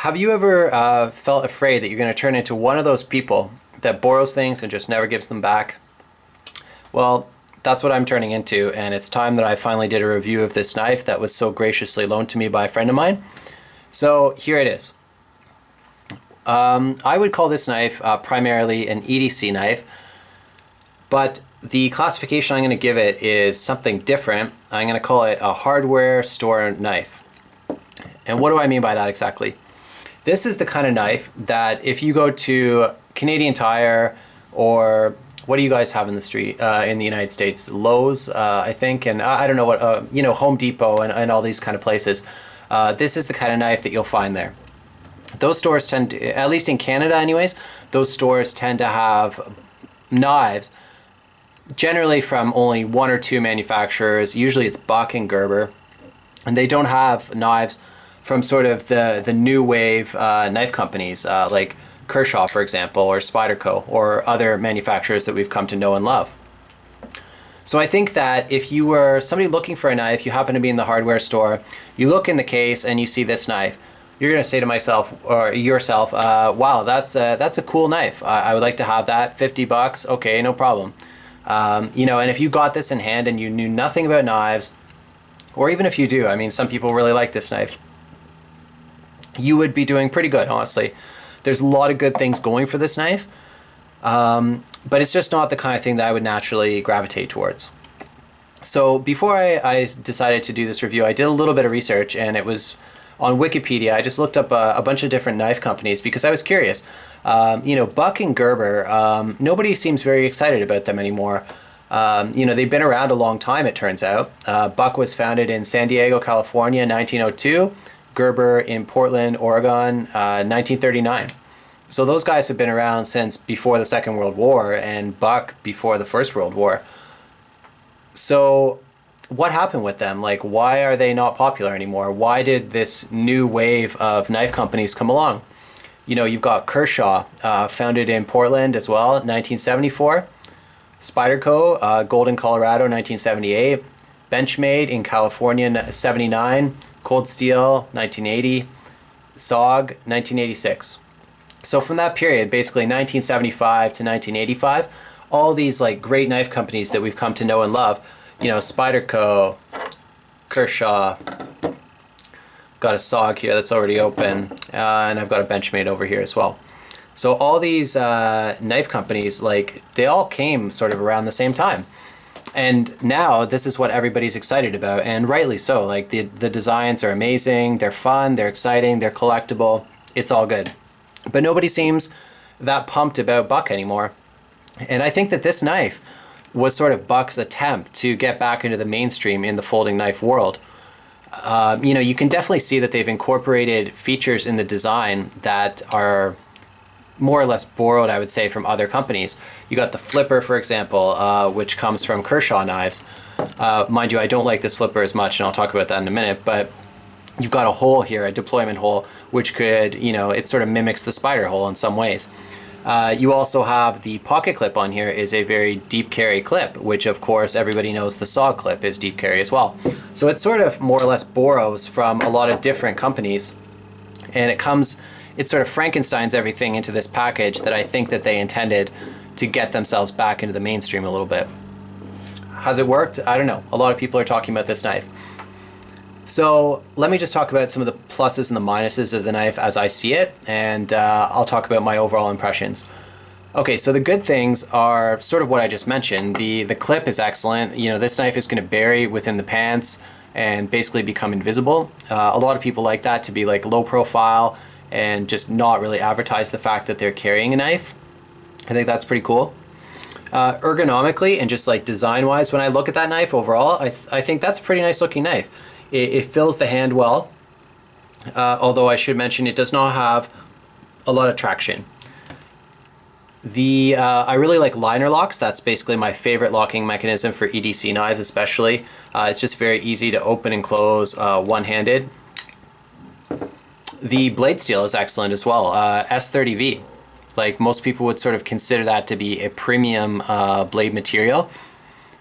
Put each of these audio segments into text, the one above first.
Have you ever felt afraid that you're going to turn into one of those people that borrows things and just never gives them back? Well, that's what I'm turning into, and it's time that I finally did a review of this knife that was so graciously loaned to me by a friend of mine. So here it is. I would call this knife primarily an EDC knife, but the classification I'm going to give it is something different. I'm going to call it a hardware store knife. And what do I mean by that exactly? This is the kind of knife that if you go to Canadian Tire, or what do you guys have in the street in the United States? Lowe's, I think, and I don't know what, Home Depot and all these kind of places. This is the kind of knife that you'll find there. Those stores tend to, at least in Canada anyways, those stores tend to have knives generally from only one or two manufacturers. Usually it's Buck and Gerber, and they don't have knives from sort of the new wave knife companies like Kershaw, for example, or Spyderco, or other manufacturers that we've come to know and love. So I think that if you were somebody looking for a knife, you happen to be in the hardware store, you look in the case and you see this knife, you're going to say to myself or yourself, wow, that's a cool knife. I would like to have that. $50, okay, no problem. And if you got this in hand and you knew nothing about knives, or even if you do, I mean, some people really like this knife, you would be doing pretty good, honestly. There's a lot of good things going for this knife, but it's just not the kind of thing that I would naturally gravitate towards. So before I decided to do this review, I did a little bit of research, and it was on Wikipedia. I just looked up a bunch of different knife companies because I was curious. Buck and Gerber, nobody seems very excited about them anymore. They've been around a long time, it turns out. Buck was founded in San Diego, California in 1902. Gerber in Portland, Oregon, 1939. So those guys have been around since before the Second World War, and Buck before the First World War. So what happened with them? Like, why are they not popular anymore? Why did this new wave of knife companies come along? You've got Kershaw, founded in Portland as well, 1974. Spyderco, Golden, Colorado, 1978. Benchmade in California, 79. Cold Steel, 1980, SOG, 1986. So from that period, basically 1975 to 1985, all these like great knife companies that we've come to know and love, Spyderco, Kershaw, got a SOG here that's already open, and I've got a Benchmade over here as well. So all these knife companies, they all came sort of around the same time. And now this is what everybody's excited about, and rightly so. Like the designs are amazing, they're fun, they're exciting, they're collectible, it's all good. But nobody seems that pumped about Buck anymore. And I think that this knife was sort of Buck's attempt to get back into the mainstream in the folding knife world. You can definitely see that they've incorporated features in the design that are more or less borrowed, I would say, from other companies. You got the flipper, for example, which comes from Kershaw knives. Mind you, I don't like this flipper as much, and I'll talk about that in a minute, but you've got a hole here, a deployment hole, which could, it sort of mimics the spider hole in some ways. You also have the pocket clip on here is a very deep carry clip, which of course everybody knows the SOG clip is deep carry as well. So it sort of more or less borrows from a lot of different companies, and it sort of Frankensteins everything into this package that I think that they intended to get themselves back into the mainstream a little bit. Has it worked? I don't know. A lot of people are talking about this knife. So let me just talk about some of the pluses and the minuses of the knife as I see it, and I'll talk about my overall impressions. Okay, so the good things are sort of what I just mentioned. The clip is excellent. This knife is going to bury within the pants and basically become invisible. A lot of people like that, to be like low profile and just not really advertise the fact that they're carrying a knife. I think that's pretty cool. Ergonomically and just like design wise, when I look at that knife overall, I think that's a pretty nice looking knife. It fills the hand well, although I should mention it does not have a lot of traction. I really like liner locks. That's basically my favorite locking mechanism for EDC knives especially. It's just very easy to open and close one-handed. The blade steel is excellent as well, S30V. Like most people would sort of consider that to be a premium blade material.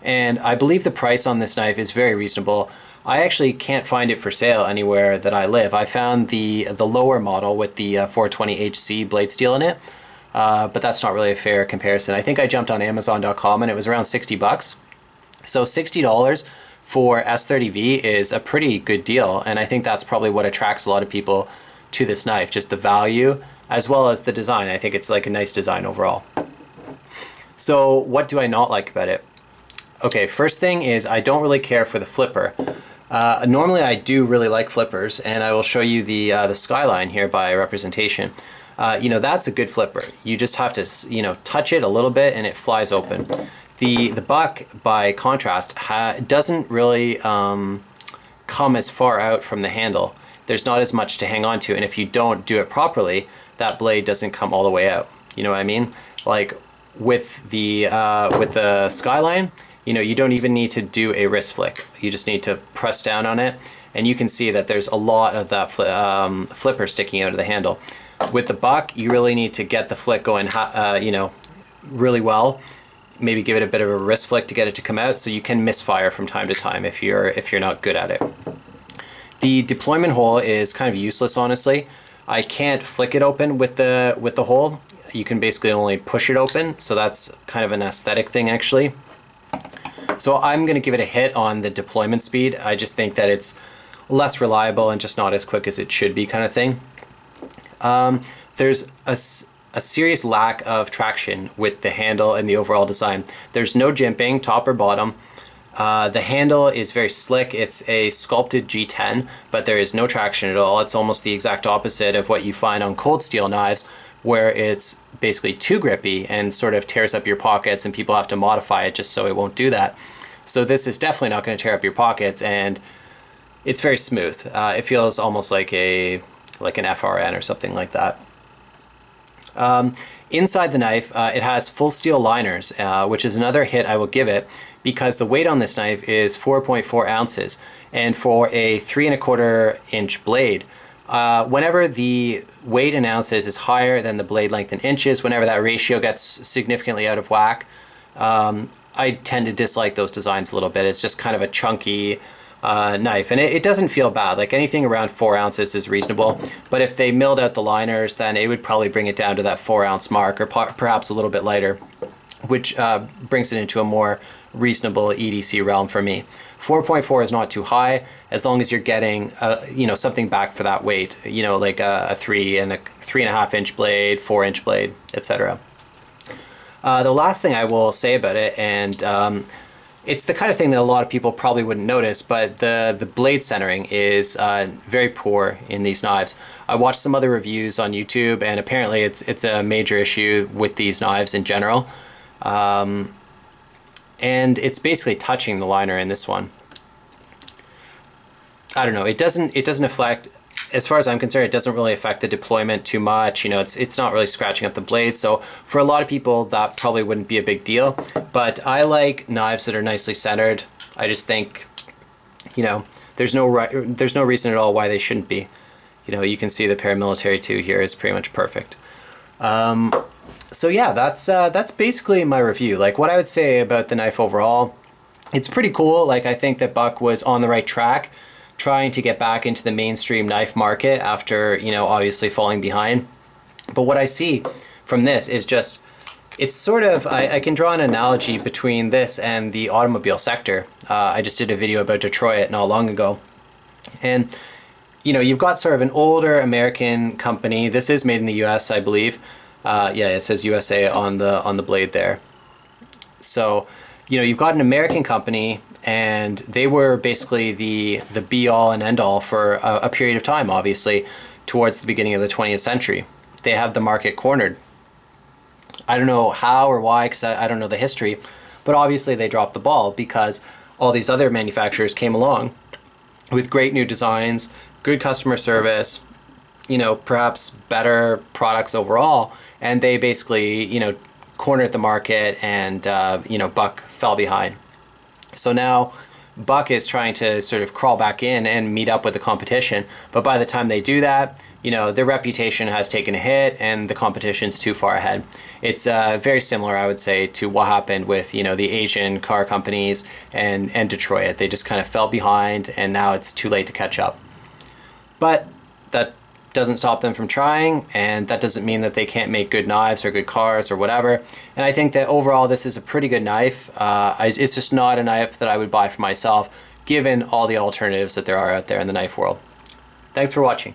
And I believe the price on this knife is very reasonable. I actually can't find it for sale anywhere that I live. I found the lower model with the 420HC blade steel in it, but that's not really a fair comparison. I think I jumped on Amazon.com and it was around 60 bucks. So $60 for S30V is a pretty good deal, and I think that's probably what attracts a lot of people to this knife, just the value as well as the design. I think it's like a nice design overall. So what do I not like about it? Okay, first thing is I don't really care for the flipper. Normally I do really like flippers, and I will show you the Skyline here by representation. You know, that's a good flipper. You just have to, you know, touch it a little bit and it flies open. The Buck, by contrast, doesn't really come as far out from the handle. There's not as much to hang on to, and if you don't do it properly, that blade doesn't come all the way out. You know what I mean? Like with the Skyline, you know, you don't even need to do a wrist flick. You just need to press down on it, and you can see that there's a lot of that flipper sticking out of the handle. With the Buck, you really need to get the flick going, you know, really well. Maybe give it a bit of a wrist flick to get it to come out, so you can misfire from time to time if you're not good at it. The deployment hole is kind of useless, honestly. I can't flick it open with the hole. You can basically only push it open, so that's kind of an aesthetic thing actually. So I'm going to give it a hit on the deployment speed. I just think that it's less reliable and just not as quick as it should be, kind of thing. There's a serious lack of traction with the handle and the overall design. There's no jimping, top or bottom. The handle is very slick. It's a sculpted G10, but there is no traction at all. It's almost the exact opposite of what you find on cold steel knives, where it's basically too grippy and sort of tears up your pockets, and people have to modify it just so it won't do that. So this is definitely not going to tear up your pockets, and it's very smooth. It feels almost like an FRN or something like that. Inside the knife, it has full steel liners, which is another hit I will give it, because the weight on this knife is 4.4 ounces, and for a 3¼ inch blade, whenever the weight in ounces is higher than the blade length in inches, whenever that ratio gets significantly out of whack, I tend to dislike those designs a little bit. It's just kind of a chunky knife, and it doesn't feel bad. Like anything around 4 ounces is reasonable, but if they milled out the liners, then it would probably bring it down to that 4 ounce mark, or perhaps a little bit lighter, which brings it into a more reasonable EDC realm for me. 4.4 is not too high, as long as you're getting you know, something back for that weight, you know, like a 3.5 inch blade, 4 inch blade, etc. The last thing I will say about it, and it's the kind of thing that a lot of people probably wouldn't notice, but the blade centering is very poor in these knives. I watched some other reviews on YouTube, and apparently it's a major issue with these knives in general. And it's basically touching the liner in this one. I don't know, it doesn't affect, as far as I'm concerned, it doesn't really affect the deployment too much. You know, it's not really scratching up the blade, so for a lot of people that probably wouldn't be a big deal. But I like knives that are nicely centered. I just think, you know, there's no reason at all why they shouldn't be. You know, you can see the Paramilitary 2 here is pretty much perfect. So yeah, that's basically my review. Like, what I would say about the knife overall, it's pretty cool. Like, I think that Buck was on the right track, trying to get back into the mainstream knife market after, you know, obviously falling behind. But what I see from this is just, it's sort of, I can draw an analogy between this and the automobile sector. I just did a video about Detroit not long ago. And, you know, you've got sort of an older American company. This is made in the US, I believe. Yeah, it says USA on the blade there. So, you know, you've got an American company, and they were basically the be-all and end-all for a period of time, obviously, towards the beginning of the 20th century. They have the market cornered. I don't know how or why, because I don't know the history, but obviously they dropped the ball because all these other manufacturers came along with great new designs, good customer service, you know, perhaps better products overall, and they basically, you know, cornered the market, and you know, Buck fell behind. So now Buck is trying to sort of crawl back in and meet up with the competition, but by the time they do that, you know, their reputation has taken a hit and the competition's too far ahead. It's very similar, I would say, to what happened with, you know, the Asian car companies and Detroit. They just kind of fell behind and now it's too late to catch up. But that doesn't stop them from trying, and that doesn't mean that they can't make good knives or good cars or whatever. And I think that overall this is a pretty good knife. It's just not a knife that I would buy for myself, given all the alternatives that there are out there in the knife world. Thanks for watching.